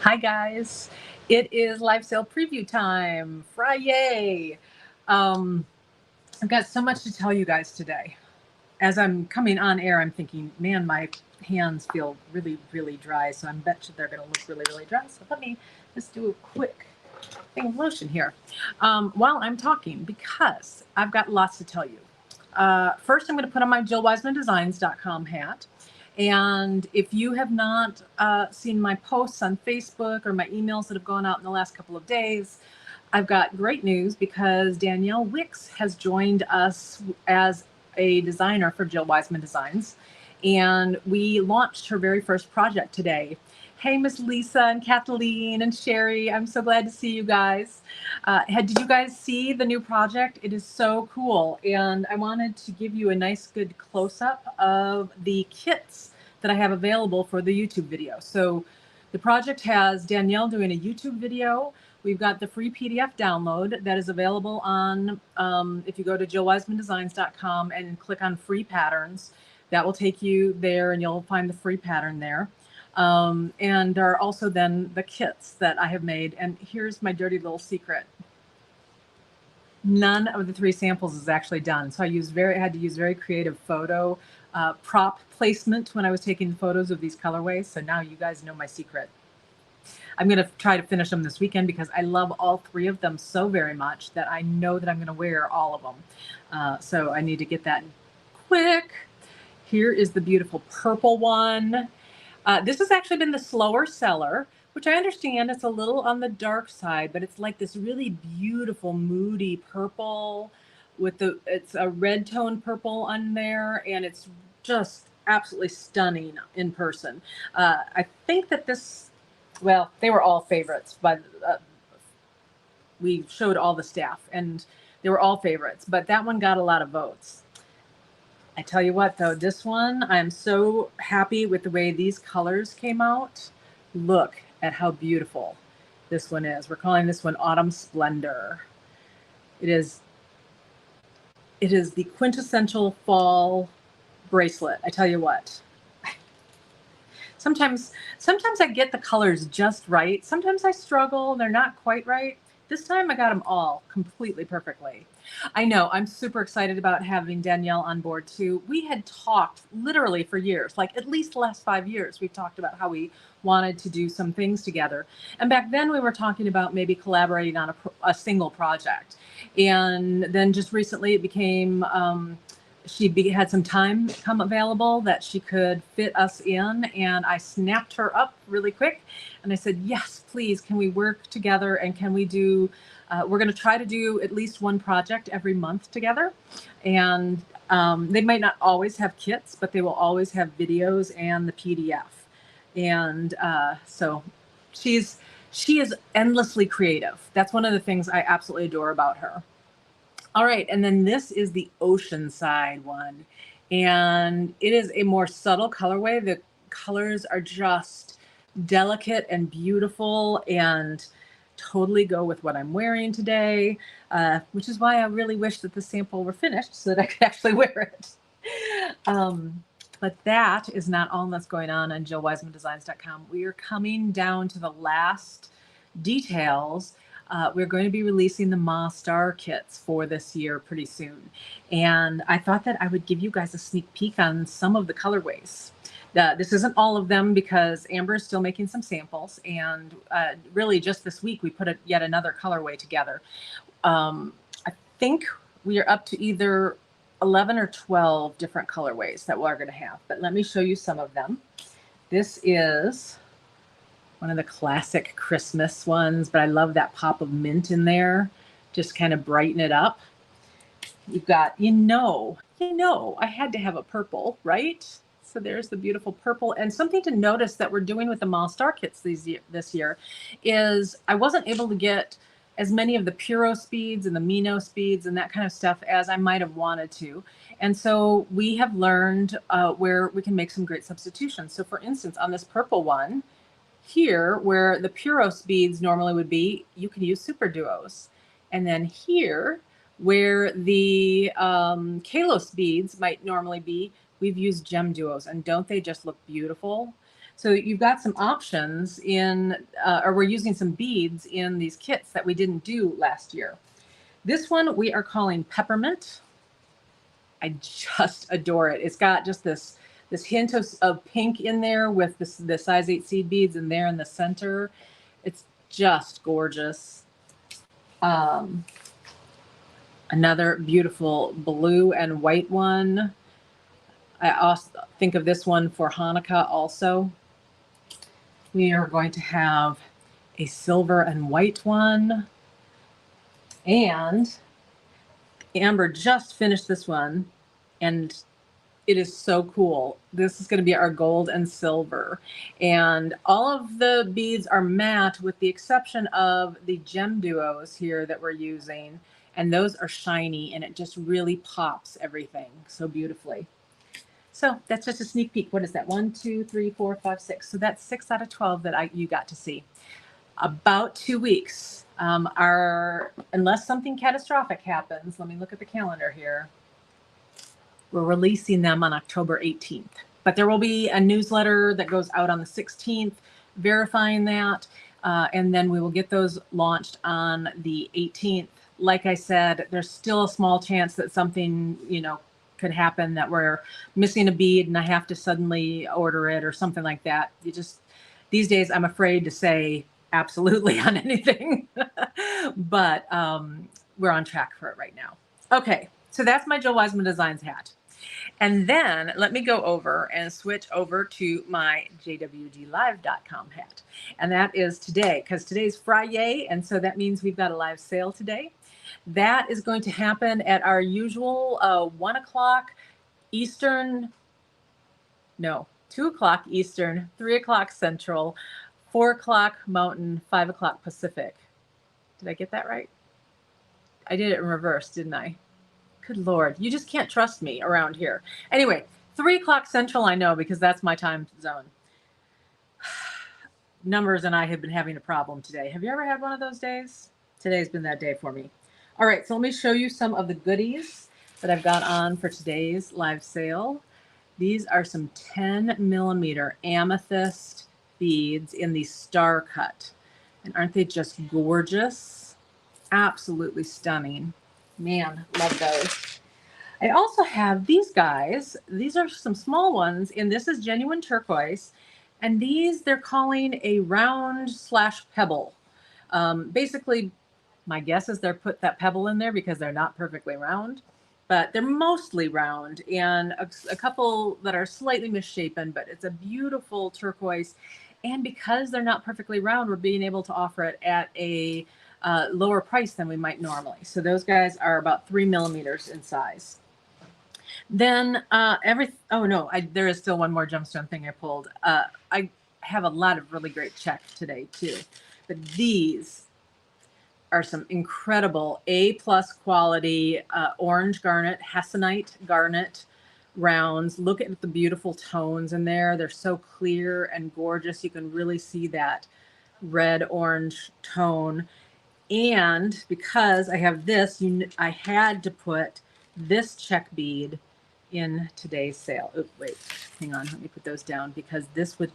Hi guys, it is live sale preview time, Friday. Um, I've got so much to tell you guys today. As I'm coming on air, I'm thinking, man, my hands feel really, really dry. So I bet you they're going to look really, really dry. So let me just do a quick thing of lotion here while I'm talking because I've got lots to tell you. First, I'm going to put on my JillWisemanDesigns.com hat. And if you have not seen my posts on Facebook or my emails that have gone out in the last couple of days, I've got great news because Danielle Wicks has joined us as a designer for Jill Wiseman Designs. And we launched her very first project today. Hey, Miss Lisa and Kathleen and Sherry, I'm so glad to see you guys. Did you guys see the new project? It is so cool. And I wanted to give you a nice, good close-up of the kits that I have available for the YouTube video. So the project has Danielle doing a YouTube video. We've got the free PDF download that is available on, if you go to JillWisemanDesigns.com and click on free patterns, that will take you there and you'll find the free pattern there. And there are also then the kits that I have made. And here's my dirty little secret. None of the 3 samples is actually done. So I had to use very creative photo prop placement when I was taking photos of these colorways. So now you guys know my secret. I'm going to try to finish them this weekend because I love all 3 of them so very much that I know that I'm going to wear all of them. So I need to get that quick. Here is the beautiful purple one. This has actually been the slower seller, which I understand it's a little on the dark side, but it's like this really beautiful, moody purple with it's a red tone purple on there, and it's just absolutely stunning in person. I think that well, they were all favorites, but we showed all the staff, and they were all favorites, but that one got a lot of votes. I tell you what, though, this one, I'm so happy with the way these colors came out. Look at how beautiful this one is. We're calling this one Autumn Splendor. It is the quintessential fall bracelet. I tell you what. Sometimes I get the colors just right. Sometimes I struggle. They're not quite right. This time I got them all completely perfectly. I know, I'm super excited about having Danielle on board too. We had talked literally for years, like at least the last 5 years, we've talked about how we wanted to do some things together. And back then we were talking about maybe collaborating on a single project. And then just recently it became, she had some time come available that she could fit us in, and I snapped her up really quick and I said, yes, please, can we work together and can we do, we're going to try to do at least one project every month together. And they might not always have kits, but they will always have videos and the PDF. And so she is endlessly creative. That's one of the things I absolutely adore about her. All right, and then this is the Oceanside one, and it is a more subtle colorway. The colors are just delicate and beautiful and totally go with what I'm wearing today, which is why I really wish that the sample were finished so that I could actually wear it. But that is not all that's going on JillWisemanDesigns.com. We are coming down to the last details. We're going to be releasing the Ma Star kits for this year pretty soon. And I thought that I would give you guys a sneak peek on some of the colorways. This isn't all of them because Amber is still making some samples. And really just this week, we put yet another colorway together. I think we are up to either 11 or 12 different colorways that we're going to have. But let me show you some of them. This is one of the classic Christmas ones, but I love that pop of mint in there. Just kind of brighten it up. You've got, you know, I had to have a purple, right? So there's the beautiful purple. And something to notice that we're doing with the Ma Star kits this year is I wasn't able to get as many of the Puro speeds and the Mino speeds and that kind of stuff as I might have wanted to. And so we have learned where we can make some great substitutions. So for instance, on this purple one, here, where the Puro speeds normally would be, you can use Super Duos. And then here, where the Kalos beads might normally be, we've used Gem Duos. And don't they just look beautiful? So you've got some options in, or we're using some beads in these kits that we didn't do last year. This one we are calling Peppermint. I just adore it. It's got just this hint of pink in there with the size 8 seed beads in there in the center. It's just gorgeous. Another beautiful blue and white one. I also think of this one for Hanukkah also. We are going to have a silver and white one. And Amber just finished this one, and it is so cool. This is going to be our gold and silver. And all of the beads are matte with the exception of the gem duos here that we're using. And those are shiny, and it just really pops everything so beautifully. So that's just a sneak peek. What is that? 1, 2, 3, 4, 5, 6. So that's 6 out of 12 that you got to see. About 2 weeks. Unless something catastrophic happens, let me look at the calendar here. We're releasing them on October 18th. But there will be a newsletter that goes out on the 16th verifying that. And then we will get those launched on the 18th. Like I said, there's still a small chance that something, could happen, that we're missing a bead and I have to suddenly order it or something like that. These days I'm afraid to say absolutely on anything, but we're on track for it right now. Okay, so that's my Jill Wiseman Designs hat. And then let me go over and switch over to my jwglive.com hat. And that is today, because today's Friday, and so that means we've got a live sale today. That is going to happen at our usual 1 o'clock Eastern, no, 2 o'clock Eastern, 3 o'clock Central, 4 o'clock Mountain, 5 o'clock Pacific. Did I get that right? I did it in reverse, didn't I? Good Lord, you just can't trust me around here. Anyway, 3 o'clock Central I know because that's my time zone. Numbers and I have been having a problem today. Have you ever had one of those days? Today's been that day for me. All right, so let me show you some of the goodies that I've got on for today's live sale. These are some 10 millimeter amethyst beads in the star cut. And aren't they just gorgeous? Absolutely stunning. Man, love those. I also have these guys. These are some small ones, and this is genuine turquoise. And these they're calling a round / pebble. Basically, my guess is they're put that pebble in there because they're not perfectly round, but they're mostly round, and a couple that are slightly misshapen, but it's a beautiful turquoise. And because they're not perfectly round, we're being able to offer it at a lower price than we might normally. So those guys are about 3 millimeters in size. Then there is still one more gemstone thing I pulled. I have a lot of really great check today too, but these are some incredible A+ quality orange garnet, hessonite garnet rounds. Look at the beautiful tones in there. They're so clear and gorgeous. You can really see that red orange tone. And because I have this, I had to put this check bead in today's sale. Oh, wait, hang on. Let me put those down because this would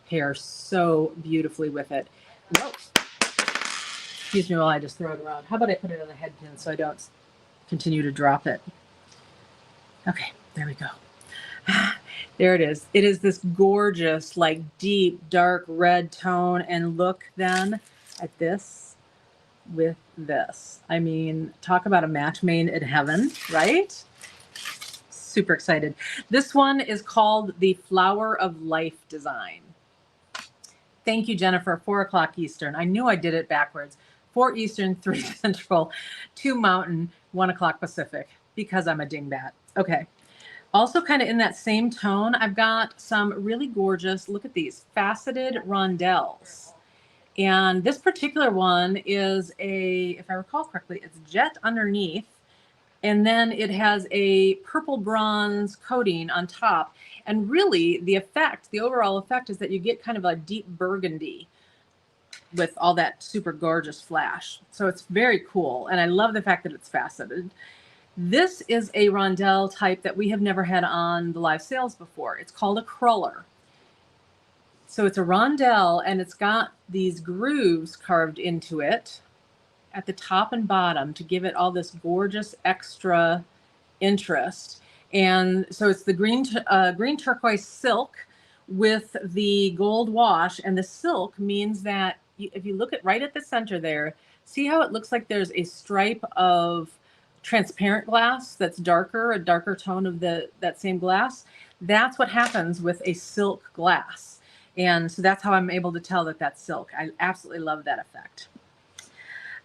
pair so beautifully with it. Whoa. Excuse me while I just throw it around. How about I put it on the head pin so I don't continue to drop it? Okay, there we go. There it is. It is this gorgeous, like deep, dark red tone. And look then at this with this. I mean, talk about a match made in heaven, right? Super excited. This one is called the Flower of Life design. Thank you, Jennifer. 4 o'clock Eastern. I knew I did it backwards. 4 Eastern, 3 Central, 2 Mountain, 1 o'clock Pacific, because I'm a dingbat. Okay. Also kind of in that same tone, I've got some really gorgeous, look at these, faceted rondelles. And this particular one is if I recall correctly, it's jet underneath. And then it has a purple bronze coating on top. And really the overall effect is that you get kind of a deep burgundy with all that super gorgeous flash. So it's very cool. And I love the fact that it's faceted. This is a rondelle type that we have never had on the live sales before. It's called a cruller. So it's a rondelle, and it's got these grooves carved into it at the top and bottom to give it all this gorgeous extra interest. And so it's the green turquoise silk with the gold wash, and the silk means that if you look at right at the center there, see how it looks like there's a stripe of transparent glass that's darker, a darker tone of that same glass. That's what happens with a silk glass. And so that's how I'm able to tell that that's silk. I absolutely love that effect.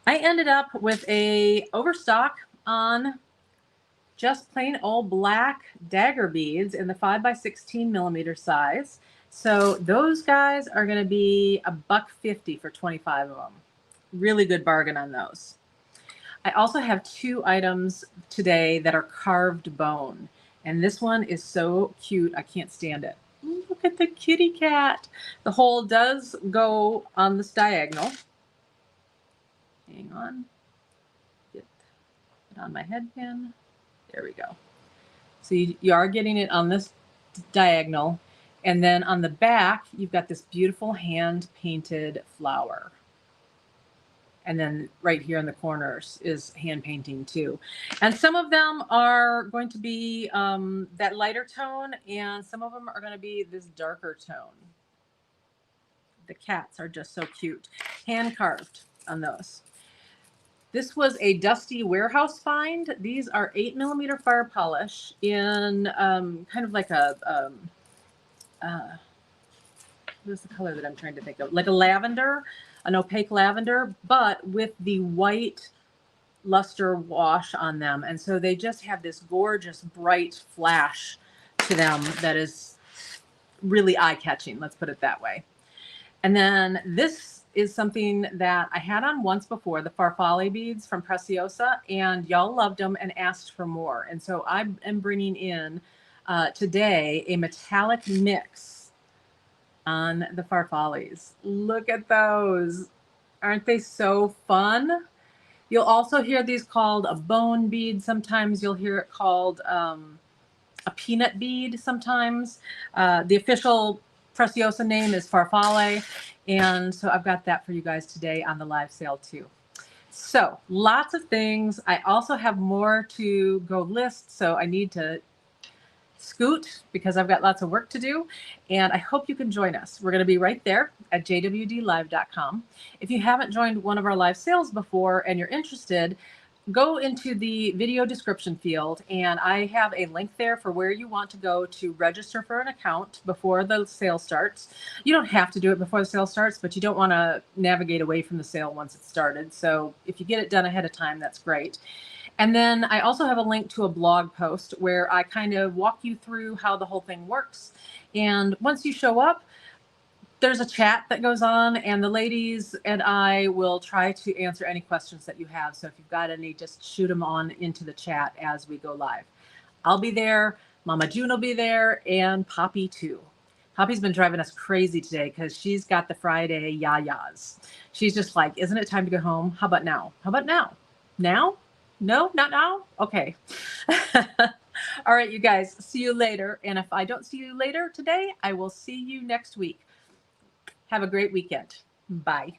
I ended up with a overstock on just plain old black dagger beads in the 5x16 millimeter size. So those guys are going to be $1.50 for 25 of them. Really good bargain on those. I also have 2 items today that are carved bone. And this one is so cute. I can't stand it. Look at the kitty cat. The hole does go on this diagonal. Hang on. Get it on my head pin. There we go. So you are getting it on this diagonal. And then on the back, you've got this beautiful hand-painted flower. And then right here in the corners is hand painting too. And some of them are going to be that lighter tone, and some of them are going to be this darker tone. The cats are just so cute. Hand carved on those. This was a dusty warehouse find. These are 8 millimeter fire polish in kind of like a, what's the color that I'm trying to think of? Like a lavender, an opaque lavender, but with the white luster wash on them. And so they just have this gorgeous bright flash to them that is really eye-catching, let's put it that way. And then this is something that I had on once before, the Farfalle beads from Preciosa, and y'all loved them and asked for more. And so I am bringing in today a metallic mix on the Farfalles. Look at those. Aren't they so fun? You'll also hear these called a bone bead. Sometimes you'll hear it called a peanut bead sometimes. The official Preciosa name is Farfalle. And so I've got that for you guys today on the live sale too. So lots of things. I also have more to go list. So I need to scoot because I've got lots of work to do. And I hope you can join us. We're going to be right there at jwdlive.com. If you haven't joined one of our live sales before and you're interested, go into the video description field, and I have a link there for where you want to go to register for an account before the sale starts. You don't have to do it before the sale starts, but you don't want to navigate away from the sale once it's started. So if you get it done ahead of time, that's great. And then I also have a link to a blog post where I kind of walk you through how the whole thing works. And once you show up, there's a chat that goes on, and the ladies and I will try to answer any questions that you have. So if you've got any, just shoot them on into the chat as we go live. I'll be there. Mama June will be there, and Poppy too. Poppy's been driving us crazy today because she's got the Friday yayas. She's just like, isn't it time to go home? How about now? How about now? Now? No, not now? Okay. All right, you guys, see you later. And if I don't see you later today, I will see you next week. Have a great weekend. Bye.